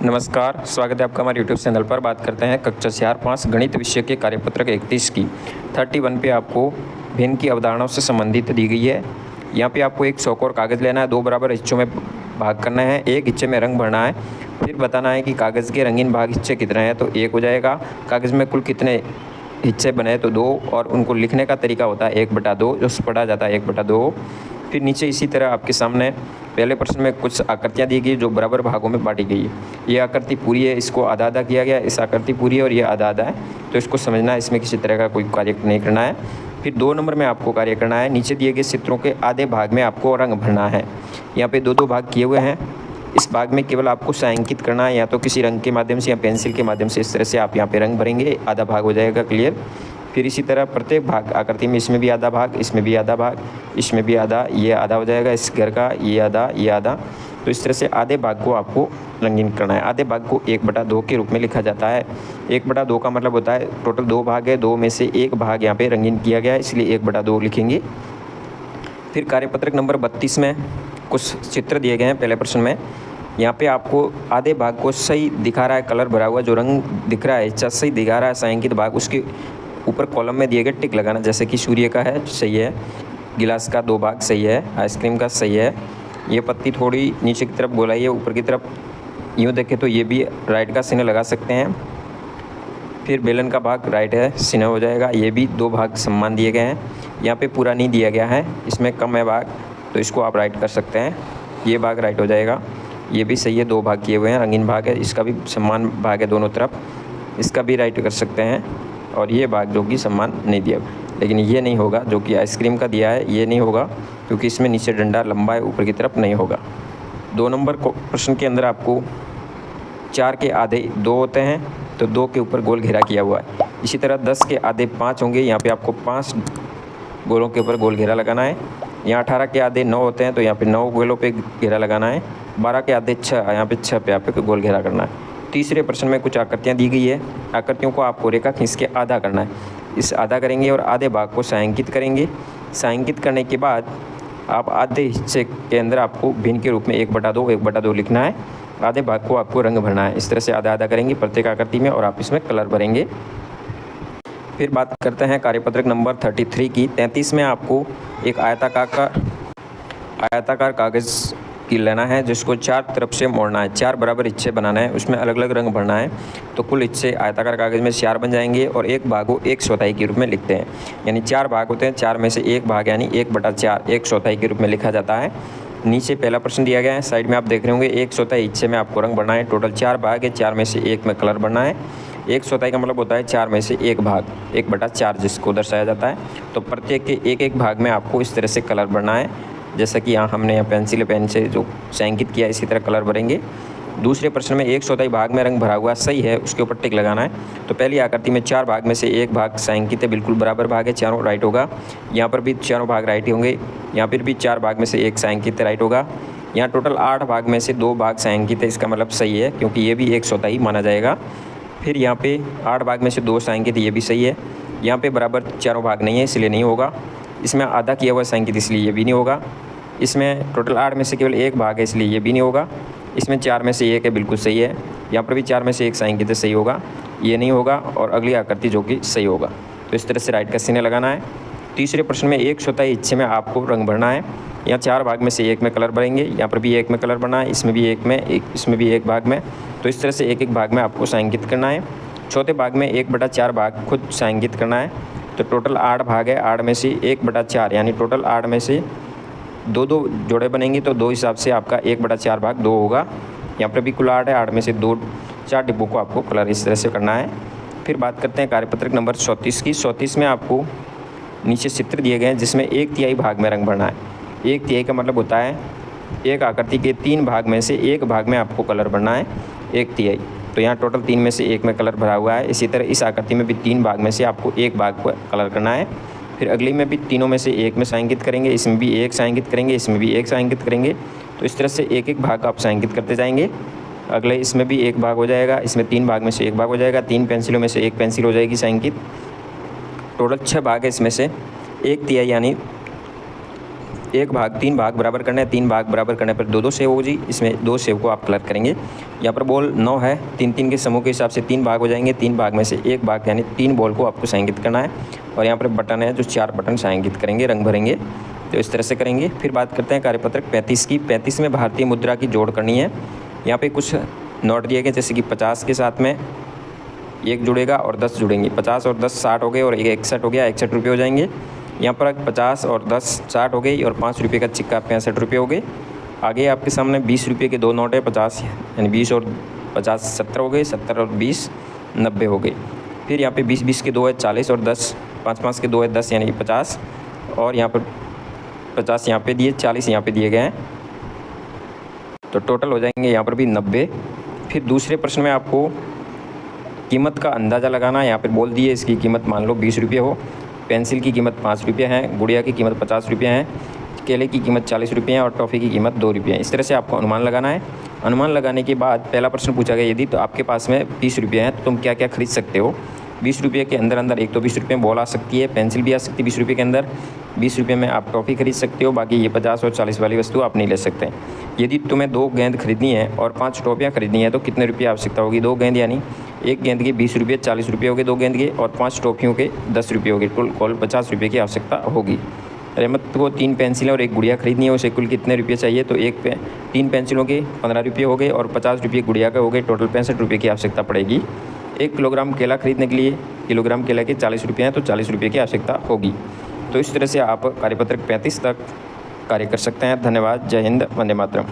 नमस्कार, स्वागत है आपका हमारे यूट्यूब चैनल पर। बात करते हैं कक्षा 4-5 गणित विषय के कार्यपत्रक 31 की 31 पे आपको भिन्न की अवधारणाओं से संबंधित दी गई है। यहाँ पे आपको एक चौकोर कागज़ लेना है, 2 बराबर हिस्सों में भाग करना है, एक हिस्से में रंग भरना है, फिर बताना है कि कागज़ के रंगीन भाग हिस्से कितने हैं, तो 1 हो जाएगा। कागज़ में कुल कितने हिस्से बने तो 2, और उनको लिखने का तरीका होता है 1/2, जो पढ़ा जाता है 1/2। फिर नीचे इसी तरह आपके सामने पहले प्रश्न में कुछ आकृतियाँ दी गई जो बराबर भागों में बांटी गई है। ये आकृति पूरी है, इसको आधा आधा किया गया, इस आकृति पूरी है और ये आधा आधा है, तो इसको समझना है, इसमें किसी तरह का कोई कार्य नहीं करना है। फिर 2 नंबर में आपको कार्य करना है, नीचे दिए गए चित्रों के आधे भाग में आपको रंग भरना है। यहाँ पे 2-2 भाग किए हुए हैं, इस भाग में केवल आपको छायांकित करना है, या तो किसी रंग के माध्यम से या पेंसिल के माध्यम से। इस तरह से आप यहाँ पे रंग भरेंगे, आधा भाग हो जाएगा क्लियर। फिर इसी तरह प्रत्येक भाग आकृति में इसमें भी आधा भाग, इसमें भी आधा भाग, इसमें भी आधा, ये आधा हो जाएगा इस घर का, ये आधा, ये आधा। तो इस तरह से आधे भाग को आपको रंगीन करना है। आधे भाग को 1/2 के रूप में लिखा जाता है। 1/2 का मतलब होता है टोटल 2 भाग है, 2 में से 1 भाग यहाँ पे रंगीन किया गया है, इसलिए 1/2 लिखेंगे। फिर कार्यपत्रक नंबर 32 में कुछ चित्र दिए गए हैं। पहले प्रश्न में यहाँ पे आपको आधे भाग को सही दिखा रहा है, कलर भरा हुआ जो रंग दिख रहा है हिस्सा सही दिखा रहा है, छायांकित भाग, उसके ऊपर कॉलम में दिए गए टिक लगाना। जैसे कि सूर्य का है सही है, गिलास का 2 भाग सही है, आइसक्रीम का सही है, ये पत्ती थोड़ी नीचे की तरफ गोलाई है, ऊपर की तरफ यूँ देखें तो ये भी राइट का चिन्ह लगा सकते हैं। फिर बेलन का भाग राइट है, चिन्ह हो जाएगा। ये भी 2 भाग समान दिए गए हैं, यहाँ पे पूरा नहीं दिया गया है, इसमें कम है भाग, तो इसको आप राइट कर सकते हैं, ये भाग राइट हो जाएगा। ये भी सही है, 2 भाग किए हुए हैं, रंगीन भाग है, इसका भी समान भाग है दोनों तरफ, इसका भी राइट कर सकते हैं। और ये भाग जो कि समान नहीं दिया, लेकिन ये नहीं होगा जो कि आइसक्रीम का दिया है, ये नहीं होगा क्योंकि इसमें नीचे डंडा लंबा है, ऊपर की तरफ नहीं होगा। 2 नंबर प्रश्न के अंदर आपको 4 के आधे 2 होते हैं, तो 2 के ऊपर गोल घेरा किया हुआ है। इसी तरह 10 के आधे 5 होंगे, यहाँ पे आपको 5 गोलों के ऊपर गोल घेरा लगाना है। यहाँ 18 के आधे 9 होते हैं, तो यहाँ पे 9 गोलों पे घेरा लगाना है। 12 के आधे 6, यहाँ पे 6 पे यहाँ पे गोल घेरा करना है। तीसरे प्रश्न में कुछ आकृतियाँ दी गई है, आकृतियों को आपको रेखा खींच के आधा करना है। इस आधा करेंगे और आधे भाग को छायांकित करेंगे। छायांकित करने के बाद आप आधे हिस्से के अंदर आपको भिन्न के रूप में 1/2 लिखना है। आधे भाग को आपको रंग भरना है। इस तरह से आधा आधा करेंगे प्रत्येक आकृति में, और आप इसमें कलर भरेंगे। फिर बात करते हैं कार्यपत्रक नंबर 33 की। 33 में आपको एक आयताकार कागज़ की लेना है, जिसको 4 तरफ से मोड़ना है, 4 बराबर हिस्से बनाना है, उसमें अलग अलग रंग भरना है। तो कुल हिस्से आयताकार कागज़ में 4 बन जाएंगे, और एक भाग को 1/4 के रूप में लिखते हैं। यानी 4 भाग होते हैं, 4 में से 1 भाग यानी 1/4 1/4 के रूप में लिखा जाता है। नीचे पहला प्रश्न दिया गया है, साइड में आप देख रहे होंगे 1/4 हिस्से में आपको रंग भरना है। टोटल 4 भाग है, 4 में से 1 में कलर भरना है। 1/4 का मतलब होता है 4 में से 1 भाग, 1/4 जिसको दर्शाया जाता है। तो प्रत्येक के एक भाग में आपको इस तरह से कलर भरना है, जैसा कि यहाँ हमने पेंसिल पेन से जो छायांकित किया इसी तरह कलर भरेंगे। दूसरे प्रश्न में 1/4 भाग में रंग भरा हुआ सही है, उसके ऊपर टिक लगाना है। तो पहली आकृति में 4 भाग में से 1 भाग छायांकित है, बिल्कुल बराबर भाग है, चारों राइट होगा। यहाँ पर भी चारों भाग राइट ही होंगे, यहाँ पर भी 4 भाग में से 1 छायांकित राइट होगा। यहाँ टोटल 8 भाग में से 2 भाग छायांकित है, इसका मतलब सही है, क्योंकि ये भी 1/4 ही माना जाएगा। फिर यहाँ पे 8 भाग में से 2 छायांकित, ये भी सही है। यहाँ पे बराबर चारों भाग नहीं है, इसलिए नहीं होगा। इसमें आधा किया हुआ छायांकित, इसलिए ये भी नहीं होगा। इसमें टोटल 8 में से केवल 1 भाग है, इसलिए ये भी नहीं होगा। इसमें 4 में से 1 है, बिल्कुल सही है। यहाँ पर भी 4 में से 1 छायांकित है, सही होगा, ये नहीं होगा। और अगली आकृति जो कि सही होगा, तो इस तरह से राइट का चिन्ह लगाना है। तीसरे प्रश्न में 1/4 हिस्से में आपको रंग भरना है। यहाँ 4 भाग में से 1 में कलर भरेंगे, यहाँ पर भी 1 में कलर भरना है, इसमें भी 1 में, इसमें भी 1 भाग में। तो इस तरह से एक भाग में आपको छायांकित करना है। चौथे भाग में 1/4 भाग खुद छायांकित करना है। तो टोटल 8 भाग है, 8 में से 1/4 यानी टोटल 8 में से 2 जोड़े बनेंगे, तो 2 हिसाब से आपका 1/4 भाग 2 होगा। यहाँ पर भी कुल 8 है, 8 में से 4 डिब्बों को आपको कलर इस तरह से करना है। फिर बात करते हैं कार्यपत्रक नंबर 34 की। 34 में आपको नीचे चित्र दिए गए हैं, जिसमें 1/3 भाग में रंग भरना है। 1/3 का मतलब होता है एक आकृति के 3 भाग में से 1 भाग में आपको कलर भरना है, 1/3। तो यहाँ टोटल 3 में से 1 में कलर भरा हुआ है। इसी तरह इस आकृति में भी 3 भाग में से आपको 1 भाग को कलर करना है। फिर अगली में भी तीनों में से 1 में छायांकित करेंगे, इसमें भी 1 छायांकित करेंगे, इसमें भी 1 छायांकित करेंगे। तो इस तरह से एक भाग आप छायांकित करते जाएंगे। अगले इसमें भी 1 भाग हो जाएगा, इसमें 3 भाग में से 1 भाग हो जाएगा, 3 पेंसिलों में से 1 पेंसिल हो जाएगी छायांकित। टोटल 6 भाग है, इसमें से 1/3 यानी एक भाग 3 भाग बराबर करना है, 3 भाग बराबर करने पर 2-2 सेव हो जी, इसमें 2 सेव को आप कलर करेंगे। यहाँ पर बॉल 9 है, 3-3 के समूह के हिसाब से 3 भाग हो जाएंगे, 3 भाग में से 1 भाग यानी 3 बॉल को आपको छायांकित करना है। और यहाँ पर बटन है जो 4 बटन छायांकित करेंगे, रंग भरेंगे, तो इस तरह से करेंगे। फिर बात करते हैं कार्यपत्रक 35 की। 35 में भारतीय मुद्रा की जोड़ करनी है। यहाँ पे कुछ नोट दिए गए, जैसे कि 50 के साथ में 1 जुड़ेगा और 10 जुड़ेंगे। 50 और 10 60 हो गए और 1 61 हो गया, 61 रुपये हो जाएंगे। यहाँ पर 50 और 10 60 हो गई और 5 रुपये का सिक्का 65 रुपये हो गए। आगे आपके सामने 20 रुपये के 2 नोट है, 50 यानी 20 और 50 70 हो गए, 70 और 20 90 हो गए। फिर यहाँ पे 20 के 2 है 40 और 10 5 के 2 है 10 यानी 50, और यहाँ पर 50 यहाँ पे दिए, 40 यहाँ पे दिए गए हैं, तो टोटल हो जाएंगे यहाँ पर भी 90। फिर दूसरे प्रश्न में आपको कीमत का अंदाज़ा लगाना है। यहाँ पर बोल दिए इसकी कीमत मान लो 20 रुपये हो, पेंसिल की कीमत 5 रुपये है, गुड़िया की कीमत 50 रुपये है, केले की कीमत 40 रुपये है और टॉफ़ी की कीमत 2 रुपये है। इस तरह से आपको अनुमान लगाना है। अनुमान लगाने के बाद पहला प्रश्न पूछा गया, यदि तो आपके पास में 20 रुपये हैं तो तुम क्या क्या खरीद सकते हो। 20 रुपये के अंदर एक तो 20 रुपये में बॉल आ सकती है, पेंसिल भी आ सकती है 20 रुपये के अंदर। 20 रुपये में आप टॉफ़ी खरीद सकते हो, बाकी ये 50 और 40 वाली वस्तु आप नहीं ले सकते। यदि तुम्हें 2 गेंद खरीदनी है और 5 टॉफ़ियाँ खरीदनी है तो कितने रुपये आवश्यकता होगी। 2 गेंद यानी एक गेंद के 20 रुपये 40 रुपये हो गए 2 गेंद के, और 5 टॉफ़ियों के 10 रुपये हो गए, कुल 50 रुपये की आवश्यकता होगी। रहमत को 3 पेंसिलें और 1 गुड़िया खरीदनी है, उसे कुल कितने रुपये चाहिए। तो 3 पेंसिलों के 15 रुपये हो गए और 50 रुपये गुड़िया के हो गए, टोटल 65 रुपये की आवश्यकता पड़ेगी। 1 किलोग्राम केला खरीदने के लिए किलोग्राम केला के 40 रुपये हैं तो 40 रुपये की आवश्यकता होगी। तो इस तरह से आप कार्यपत्रक 35 तक कार्य कर सकते हैं। धन्यवाद। जय हिंद, वंदे मातरम।